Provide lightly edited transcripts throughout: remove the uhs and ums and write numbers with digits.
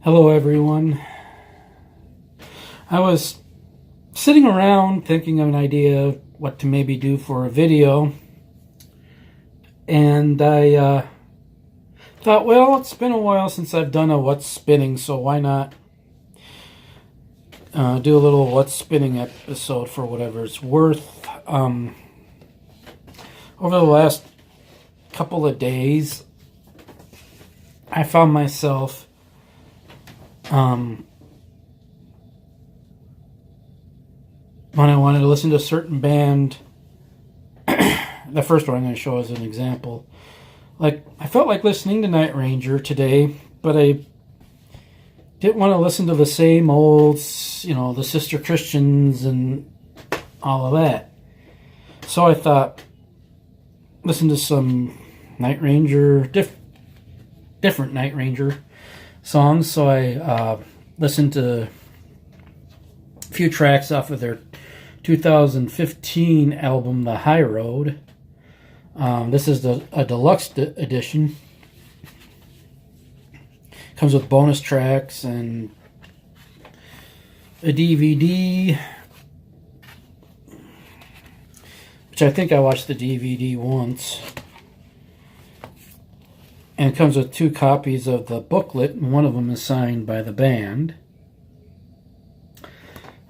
Hello, everyone. I was sitting around thinking of an idea what to maybe do for a video, and I thought, well, it's been a while since I've done a What's Spinning, so why not do a little What's Spinning episode for whatever it's worth. Over the last couple of days, I found myself when I wanted to listen to a certain band, the first one I'm going to show as an example. Like, I felt like listening to Night Ranger today, but I didn't want to listen to the same old, the Sister Christians and all of that. So I thought, listen to some Night Ranger, different Night Ranger songs. So I listened to a few tracks off of their 2015 album, The High Road. This is a deluxe edition. Comes with bonus tracks and a DVD, which I think I watched the DVD once. And it comes with 2 copies of the booklet, and one of them is signed by the band.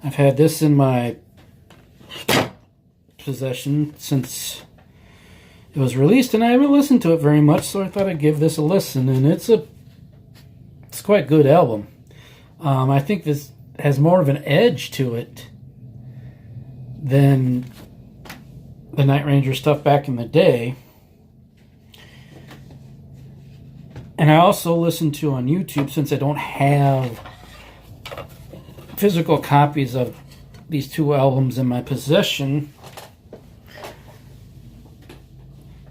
I've had this in my possession since it was released, and I haven't listened to it very much, so I thought I'd give this a listen, and it's quite a good album. I think this has more of an edge to it than the Night Ranger stuff back in the day. And I also listen to on YouTube, since I don't have physical copies of these 2 albums in my possession,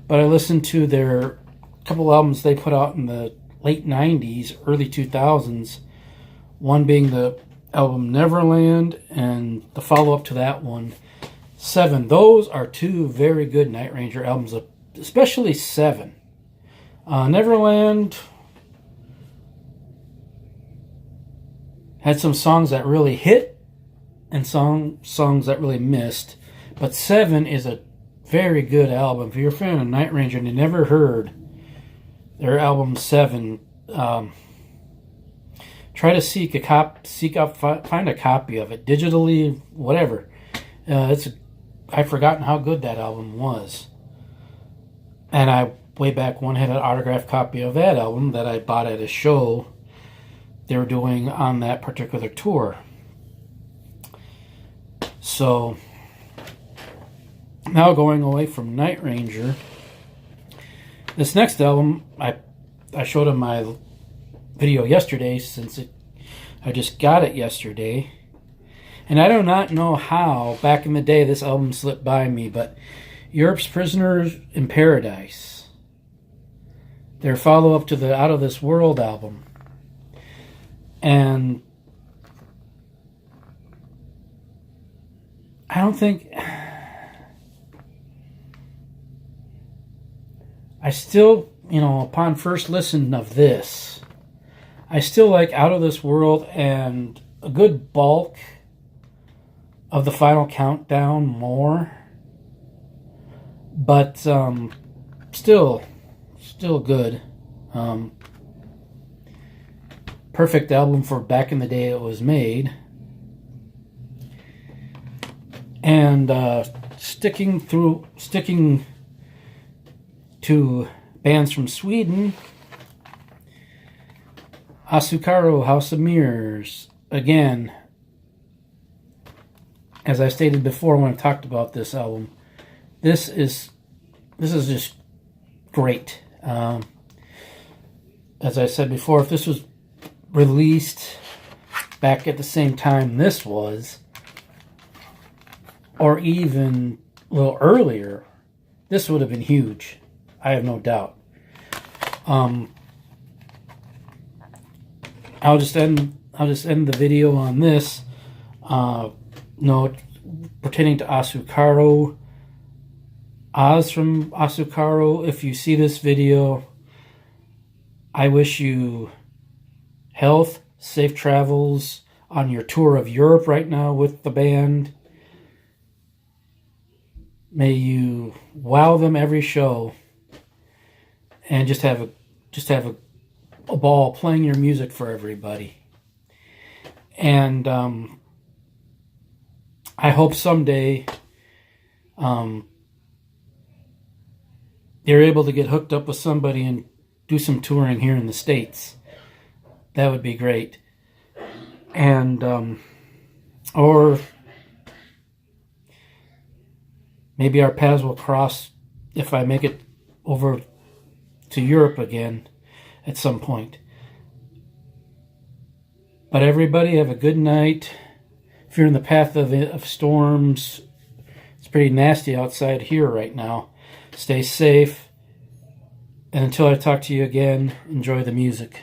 but I listened to their couple albums they put out in the late 90s, early 2000s, one being the album Neverland and the follow-up to that one, Seven. Those are 2 very good Night Ranger albums, especially Seven. Neverland had some songs that really hit and songs that really missed, but Seven is a very good album. If you're a fan of Night Ranger and you never heard their album Seven, try to find a copy of it digitally, whatever. I've forgotten how good that album was, and I way back when had an autographed copy of that album that I bought at a show they were doing on that particular tour. So now, going away from Night Ranger, this next album I showed in my video yesterday, since I just got it yesterday, and I do not know how back in the day this album slipped by me, but Europe's Prisoners in Paradise, their follow-up to the Out of This World album. And I don't think... I still, upon first listen of this, I still like Out of This World and a good bulk of the Final Countdown more. But still good. Perfect album for back in the day it was made. And sticking to bands from Sweden, Asukaro, House of Mirrors. Again, as I stated before when I talked about this album, this is just great. As I said before, if this was released back at the same time this was, or even a little earlier, this would have been huge. I have no doubt. I'll just end the video on this note pertaining to Asukaro. Oz from Asukaro, if you see this video, I wish you health, safe travels on your tour of Europe right now with the band. May you wow them every show, and just have a ball playing your music for everybody. And I hope someday you're able to get hooked up with somebody and do some touring here in the States. That would be great. And or maybe our paths will cross if I make it over to Europe again at some point. But everybody have a good night. If you're in the path of storms, it's pretty nasty outside here right now. Stay safe. And until I talk to you again, enjoy the music.